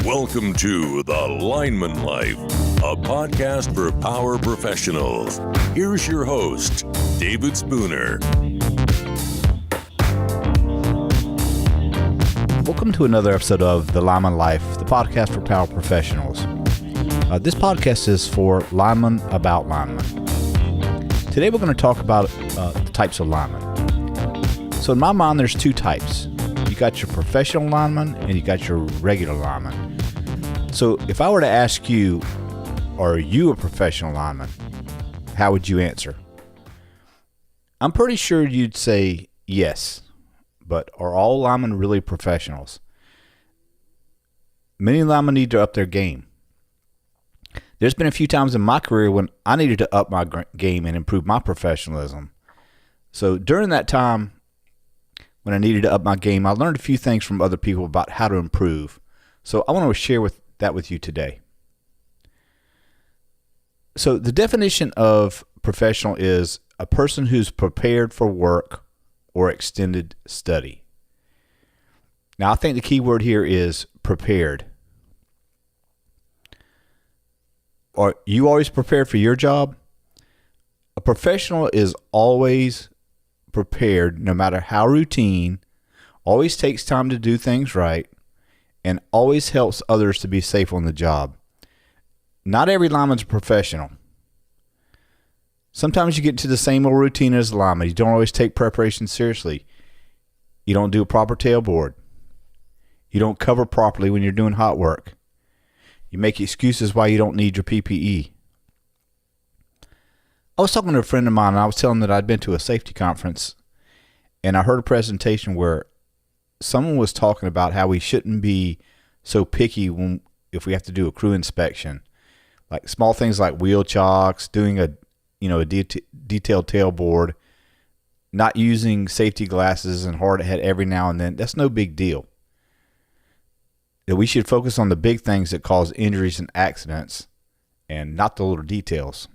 Welcome to The Lineman Life, a podcast for power professionals. Here's your host, David Spooner. Welcome to another episode of The Lineman Life, the podcast for power professionals. This podcast is for linemen about linemen. Today we're going to talk about the types of linemen. So in my mind, there's two types. You got your professional lineman and you got your regular lineman. So if I were to ask you, are you a professional lineman? How would you answer? I'm pretty sure you'd say yes, but are all linemen really professionals? Many linemen need to up their game. There's been a few times in my career when I needed to up my game and improve my professionalism. So during that time when I needed to up my game, I learned a few things from other people about how to improve. So I want to share that with you today. So the definition of professional is a person who's prepared for work or extended study. Now I think the key word here is prepared. Are you always prepared for your job? A professional is always prepared, no matter how routine, always takes time to do things right, and always helps others to be safe on the job. Not every lineman's a professional. Sometimes you get to the same old routine as a lineman. You don't always take preparation seriously. You don't do a proper tailboard. You don't cover properly when you're doing hot work. You make excuses why you don't need your PPE. I was talking to a friend of mine, and I was telling him that I'd been to a safety conference, and I heard a presentation where someone was talking about how we shouldn't be so picky if we have to do a crew inspection. Like small things like wheel chocks, doing a detailed tailboard, not using safety glasses and hard head every now and then. That's no big deal. That we should focus on the big things that cause injuries and accidents and not the little details.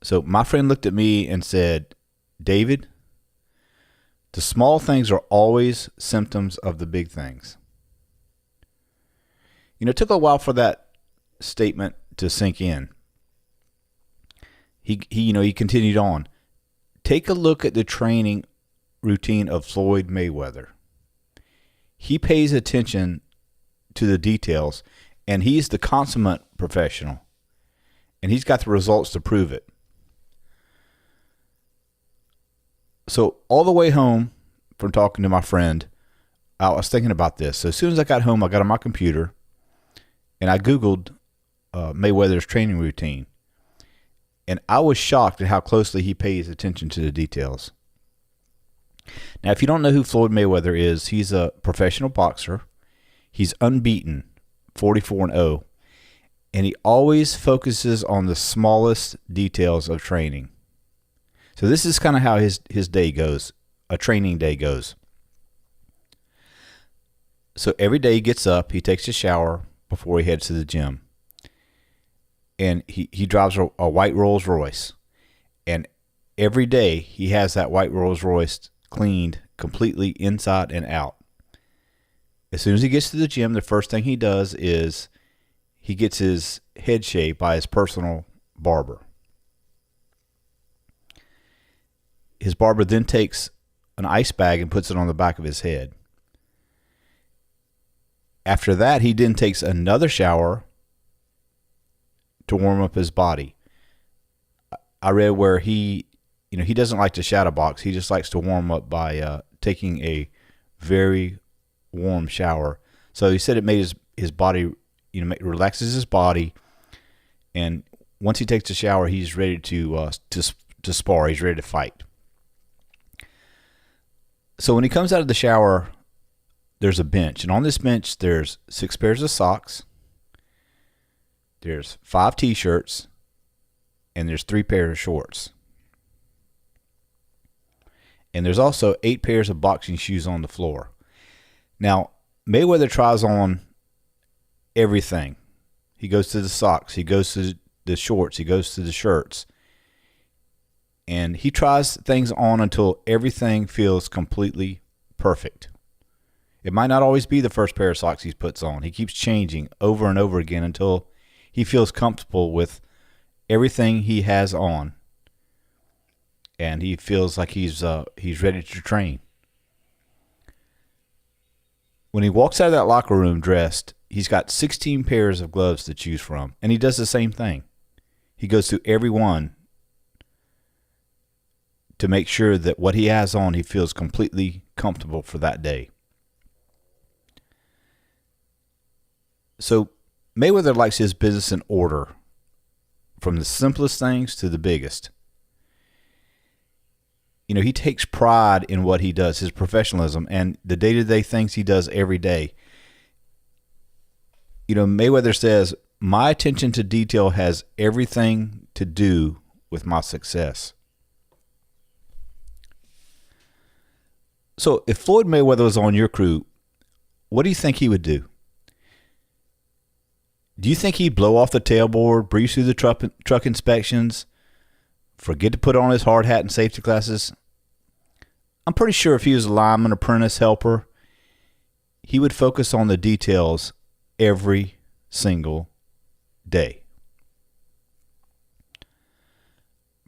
So my friend looked at me and said, David, the small things are always symptoms of the big things. It took a while for that statement to sink in. He continued on. Take a look at the training routine of Floyd Mayweather. He pays attention to the details, and he's the consummate professional, and he's got the results to prove it. So all the way home from talking to my friend, I was thinking about this. So as soon as I got home, I got on my computer and I Googled Mayweather's training routine. And I was shocked at how closely he pays attention to the details. Now, if you don't know who Floyd Mayweather is, he's a professional boxer. He's unbeaten, 44-0. And he always focuses on the smallest details of training. So this is kind of how his day goes, a training day goes. So every day he gets up, he takes a shower before he heads to the gym. And he drives a white Rolls Royce. And every day he has that white Rolls Royce cleaned completely inside and out. As soon as he gets to the gym, the first thing he does is he gets his head shaved by his personal barber. His barber then takes an ice bag and puts it on the back of his head. After that, he then takes another shower to warm up his body. I read where he doesn't like to shadow box. He just likes to warm up by taking a very warm shower. So he said it made his body, relaxes his body. And once he takes a shower, he's ready to spar. He's ready to fight. So when he comes out of the shower, there's a bench. And on this bench, there's 6 pairs of socks. There's 5 t-shirts. And there's 3 pairs of shorts. And there's also 8 pairs of boxing shoes on the floor. Now, Mayweather tries on everything. He goes to the socks. He goes to the shorts. He goes to the shirts. And he tries things on until everything feels completely perfect. It might not always be the first pair of socks he puts on. He keeps changing over and over again until he feels comfortable with everything he has on, and he feels like he's ready to train. When he walks out of that locker room dressed, he's got 16 pairs of gloves to choose from, and he does the same thing. He goes through every one to make sure that what he has on, he feels completely comfortable for that day. So Mayweather likes his business in order, from the simplest things to the biggest. You know, he takes pride in what he does, his professionalism, and the day-to-day things he does every day. You know, Mayweather says, "My attention to detail has everything to do with my success." So if Floyd Mayweather was on your crew, what do you think he would do? Do you think he'd blow off the tailboard, breeze through the truck inspections, forget to put on his hard hat and safety glasses? I'm pretty sure if he was a lineman, apprentice, helper, he would focus on the details every single day.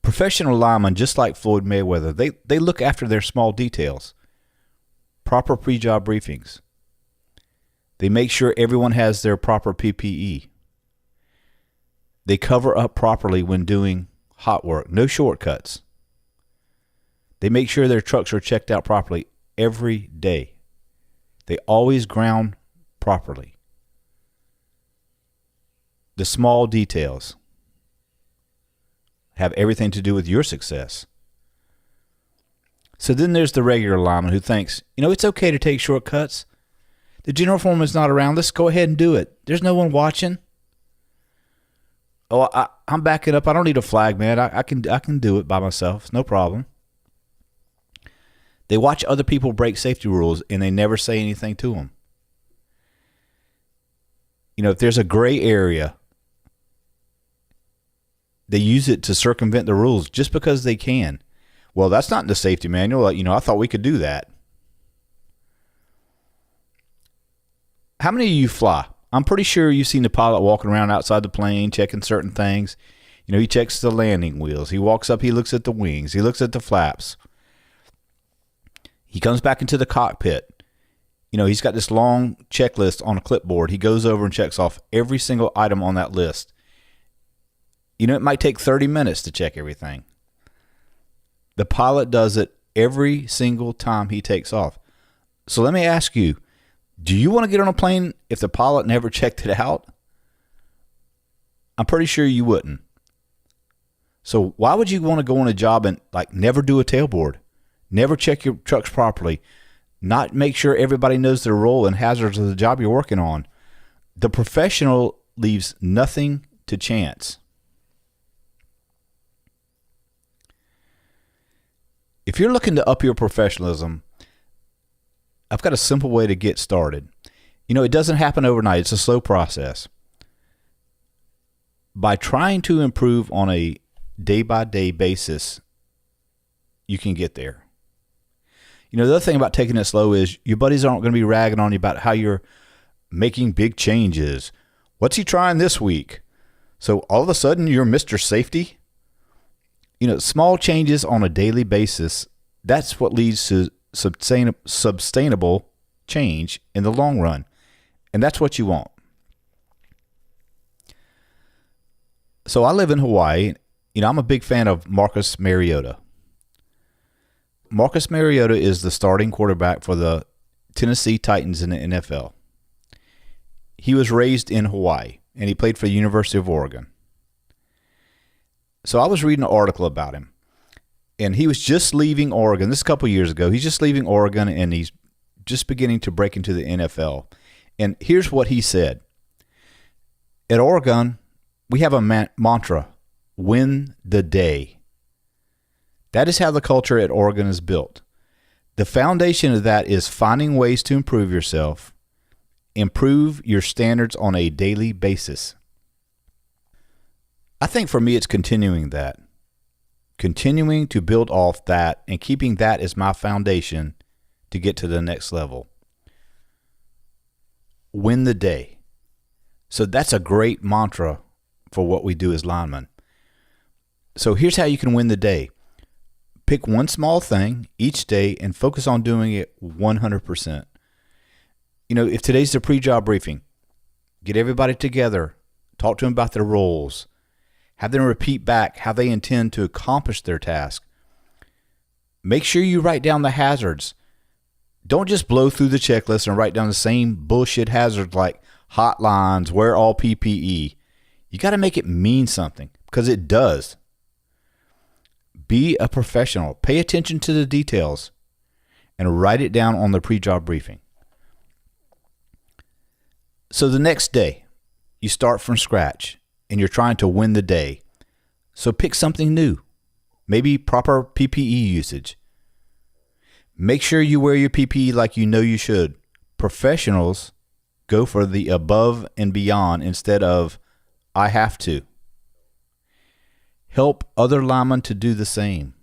Professional linemen, just like Floyd Mayweather, they look after their small details. Proper pre-job briefings. They make sure everyone has their proper PPE. They cover up properly when doing hot work. No shortcuts. They make sure their trucks are checked out properly every day. They always ground properly. The small details have everything to do with your success. So then there's the regular lineman who thinks, you know, it's okay to take shortcuts. The general foreman's not around. Let's go ahead and do it. There's no one watching. Oh, I'm backing up. I don't need a flag, man. I can do it by myself. It's no problem. They watch other people break safety rules, and they never say anything to them. You know, if there's a gray area, they use it to circumvent the rules just because they can. Well, that's not in the safety manual. You know, I thought we could do that. How many of you fly? I'm pretty sure you've seen the pilot walking around outside the plane, checking certain things. You know, he checks the landing wheels. He walks up, he looks at the wings. He looks at the flaps. He comes back into the cockpit. You know, he's got this long checklist on a clipboard. He goes over and checks off every single item on that list. You know, it might take 30 minutes to check everything. The pilot does it every single time he takes off. So let me ask you, do you want to get on a plane if the pilot never checked it out? I'm pretty sure you wouldn't. So why would you want to go on a job and never do a tailboard, never check your trucks properly, not make sure everybody knows their role and hazards of the job you're working on? The professional leaves nothing to chance. If you're looking to up your professionalism, I've got a simple way to get started. You know, it doesn't happen overnight. It's a slow process. By trying to improve on a day-by-day basis, you can get there. You know, the other thing about taking it slow is your buddies aren't going to be ragging on you about how you're making big changes. What's he trying this week? So all of a sudden, you're Mr. Safety? You know, small changes on a daily basis, that's what leads to sustainable change in the long run. And that's what you want. So I live in Hawaii. You know, I'm a big fan of Marcus Mariota. Marcus Mariota is the starting quarterback for the Tennessee Titans in the NFL. He was raised in Hawaii, and he played for the University of Oregon. So I was reading an article about him, and he was just leaving Oregon. This is a couple years ago. He's just leaving Oregon, and he's just beginning to break into the NFL. And here's what he said. At Oregon, we have a mantra, win the day. That is how the culture at Oregon is built. The foundation of that is finding ways to improve yourself, improve your standards on a daily basis. I think for me, it's continuing that. Continuing to build off that and keeping that as my foundation to get to the next level. win the day. So that's a great mantra for what we do as linemen. So here's how you can win the day. Pick one small thing each day and focus on doing it 100%. If today's the pre-job briefing, get everybody together, talk to them about their roles, have them repeat back how they intend to accomplish their task. Make sure you write down the hazards. Don't just blow through the checklist and write down the same bullshit hazards like hot lines, wear all PPE. You got to make it mean something, because it does. Be a professional. Pay attention to the details and write it down on the pre-job briefing. So the next day, you start from scratch and you're trying to win the day. So pick something new. Maybe proper PPE usage. Make sure you wear your PPE like you know you should. Professionals go for the above and beyond instead of I have to. Help other linemen to do the same.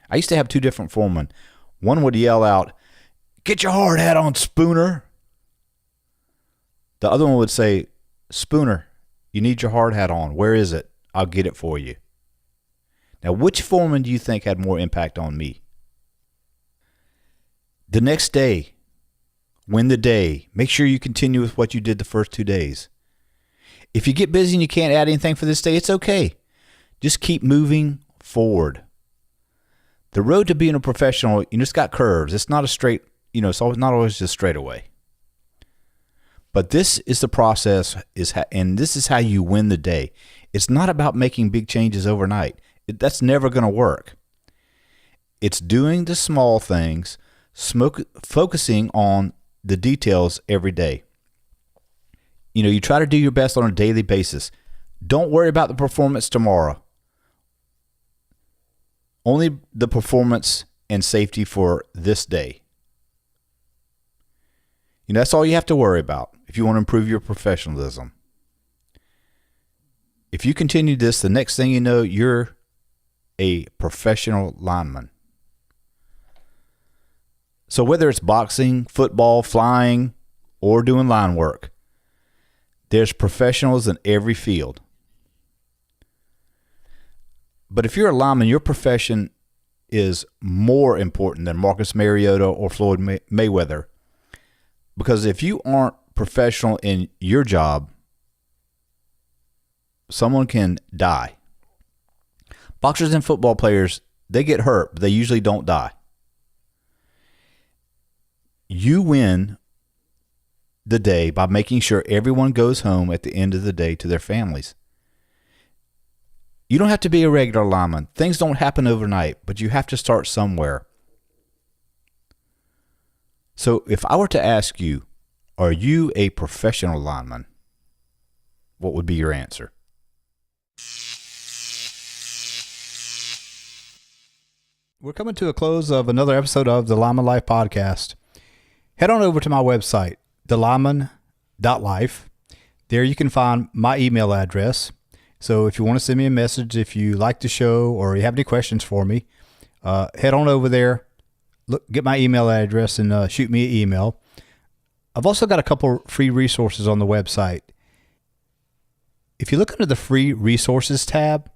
I used to have two different foremen. One would yell out, "Get your hard hat on, Spooner." The other one would say, "Spooner, you need your hard hat on. Where is it? I'll get it for you." Now, which foreman do you think had more impact on me? The next day, win the day. Make sure you continue with what you did the first 2 days. If you get busy and you can't add anything for this day, it's okay. Just keep moving forward. The road to being a professional, it's got curves. It's not a straight, it's not always just straight away. But this is the process, and this is how you win the day. It's not about making big changes overnight. That's never going to work. It's doing the small things, focusing on the details every day. You try to do your best on a daily basis. Don't worry about the performance tomorrow. Only the performance and safety for this day. That's all you have to worry about if you want to improve your professionalism. If you continue this, the next thing you know, you're a professional lineman. So whether it's boxing, football, flying, or doing line work, there's professionals in every field. But if you're a lineman, your profession is more important than Marcus Mariota or Floyd Mayweather. Because if you aren't professional in your job, someone can die. Boxers and football players, they get hurt, but they usually don't die. You win the day by making sure everyone goes home at the end of the day to their families. You don't have to be a regular lineman. Things don't happen overnight, but you have to start somewhere. So if I were to ask you, are you a professional lineman? What would be your answer? We're coming to a close of another episode of the Lineman Life Podcast. Head on over to my website, thelineman.life. There you can find my email address. So if you want to send me a message, if you like the show or you have any questions for me, head on over there, get my email address and shoot me an email. I've also got a couple free resources on the website. If you look under the free resources tab,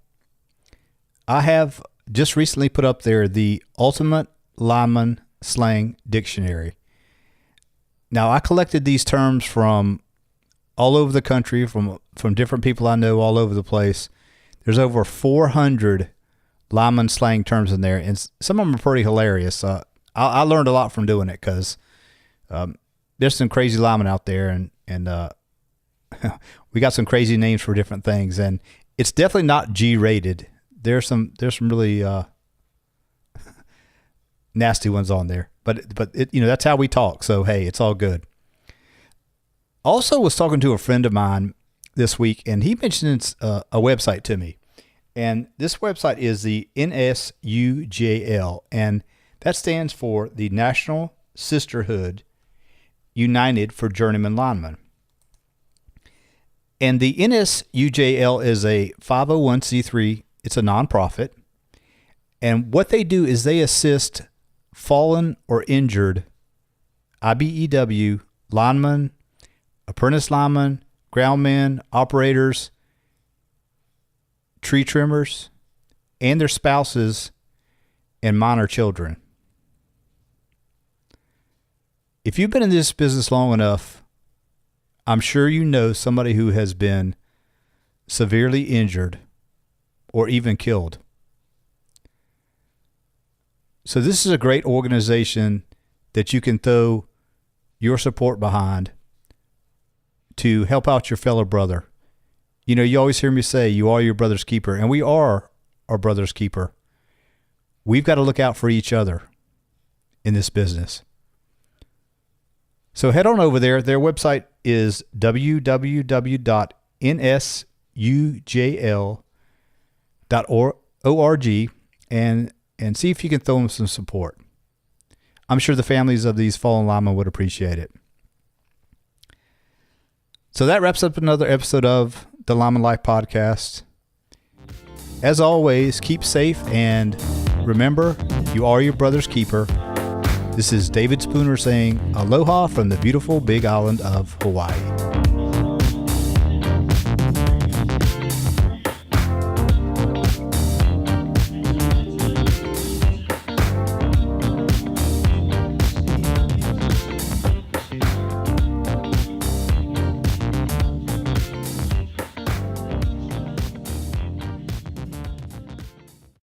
I have just recently put up there the Ultimate Lineman Slang Dictionary. Now, I collected these terms from all over the country, from different people I know all over the place. There's over 400 lineman slang terms in there, and some of them are pretty hilarious. I learned a lot from doing it because there's some crazy linemen out there, and we got some crazy names for different things, and it's definitely not G-rated. There's some really nasty ones on there, but it, that's how we talk. So hey, it's all good. Also was talking to a friend of mine this week, and he mentioned a website to me. And this website is the NSUJL, and that stands for the National Sisterhood United for Journeyman Linemen. And the NSUJL is a 501c3. It's a nonprofit. And what they do is they assist fallen or injured IBEW linemen apprentice linemen, groundmen, operators, tree trimmers, and their spouses and minor children. If you've been in this business long enough, I'm sure you know somebody who has been severely injured or even killed. So this is a great organization that you can throw your support behind to help out your fellow brother. You know, you always hear me say, you are your brother's keeper, and we are our brother's keeper. We've got to look out for each other in this business. So head on over there. Their website is www.nsujl.org and see if you can throw them some support. I'm sure the families of these fallen linemen would appreciate it. So that wraps up another episode of the Lineman Life Podcast. As always, keep safe and remember, you are your brother's keeper. This is David Spooner saying aloha from the beautiful big island of Hawaii.